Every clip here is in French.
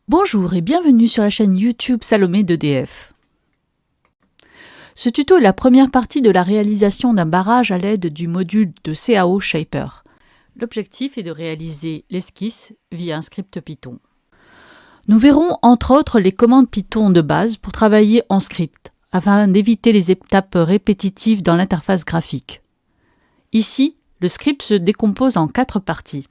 Bonjour et bienvenue sur la chaîne YouTube Salomé d'EDF. Ce tuto est la première partie de la réalisation d'un barrage à l'aide du module de CAO Shaper. L'objectif est de réaliser l'esquisse via un script Python. Nous verrons entre autres les commandes Python de base pour travailler en script, afin d'éviter les étapes répétitives dans l'interface graphique. Ici, le script se décompose en 4 parties.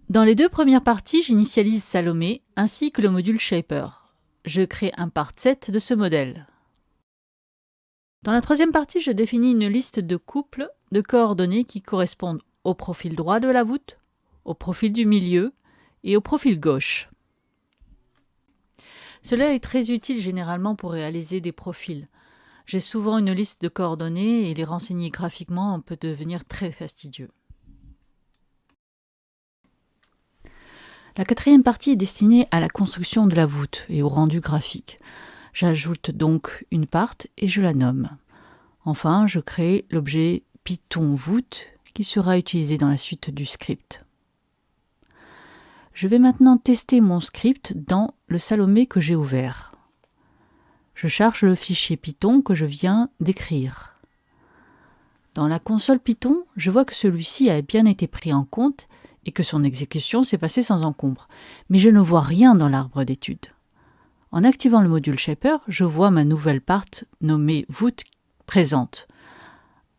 Dans les 2 premières parties, j'initialise Salomé ainsi que le module Shaper. Je crée un part-set de ce modèle. Dans la 3e partie, je définis une liste de couples de coordonnées qui correspondent au profil droit de la voûte, au profil du milieu et au profil gauche. Cela est très utile généralement pour réaliser des profils. J'ai souvent une liste de coordonnées et les renseigner graphiquement peut devenir très fastidieux. La 4e partie est destinée à la construction de la voûte et au rendu graphique. J'ajoute donc une part et je la nomme. Enfin, je crée l'objet Python voûte qui sera utilisé dans la suite du script. Je vais maintenant tester mon script dans le Salomé que j'ai ouvert. Je charge le fichier Python que je viens d'écrire. Dans la console Python, je vois que celui-ci a bien été pris en compte et que son exécution s'est passée sans encombre. Mais je ne vois rien dans l'arbre d'études. En activant le module Shaper, je vois ma nouvelle part nommée voûte présente.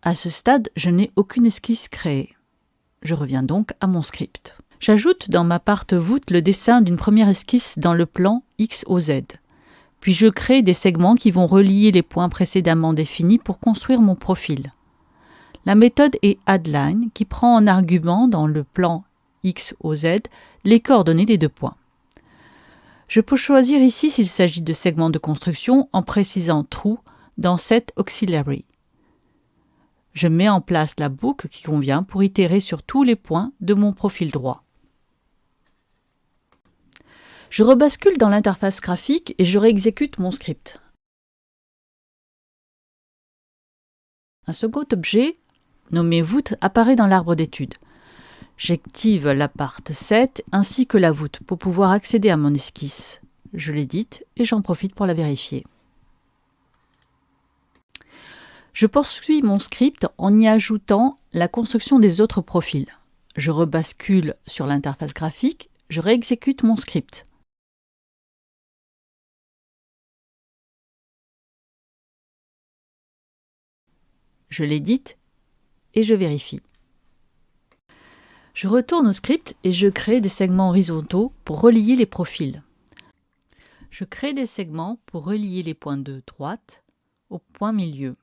À ce stade, je n'ai aucune esquisse créée. Je reviens donc à mon script. J'ajoute dans ma part voûte le dessin d'une première esquisse dans le plan X au Z. Puis je crée des segments qui vont relier les points précédemment définis pour construire mon profil. La méthode est addLine qui prend en argument dans le plan X au Z les coordonnées des 2 points. Je peux choisir ici s'il s'agit de segments de construction en précisant True dans Set Auxiliary. Je mets en place la boucle qui convient pour itérer sur tous les points de mon profil droit. Je rebascule dans l'interface graphique et je réexécute mon script. Un second objet, nommé voûte, apparaît dans l'arbre d'études. J'active la part set ainsi que la voûte pour pouvoir accéder à mon esquisse. Je l'édite et j'en profite pour la vérifier. Je poursuis mon script en y ajoutant la construction des autres profils. Je rebascule sur l'interface graphique, je réexécute mon script. Je l'édite et je vérifie. Je retourne au script et je crée des segments horizontaux pour relier les profils. Je crée des segments pour relier les points de droite au point milieu,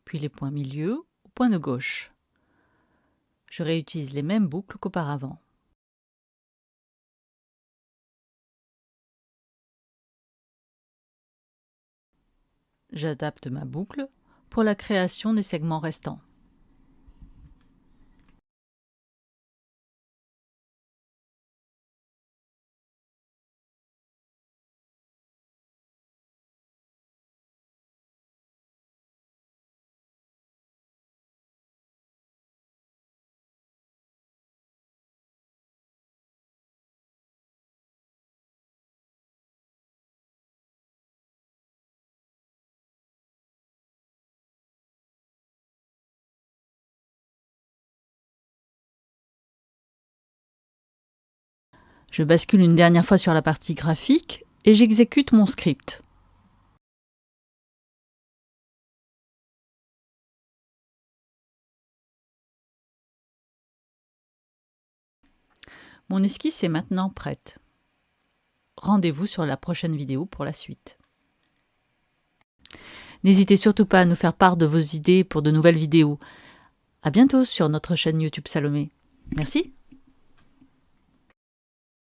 puis les points milieu au point de gauche. Je réutilise les mêmes boucles qu'auparavant. J'adapte ma boucle pour la création des segments restants. Je bascule une dernière fois sur la partie graphique et j'exécute mon script. Mon esquisse est maintenant prête. Rendez-vous sur la prochaine vidéo pour la suite. N'hésitez surtout pas à nous faire part de vos idées pour de nouvelles vidéos. À bientôt sur notre chaîne YouTube Salomé. Merci.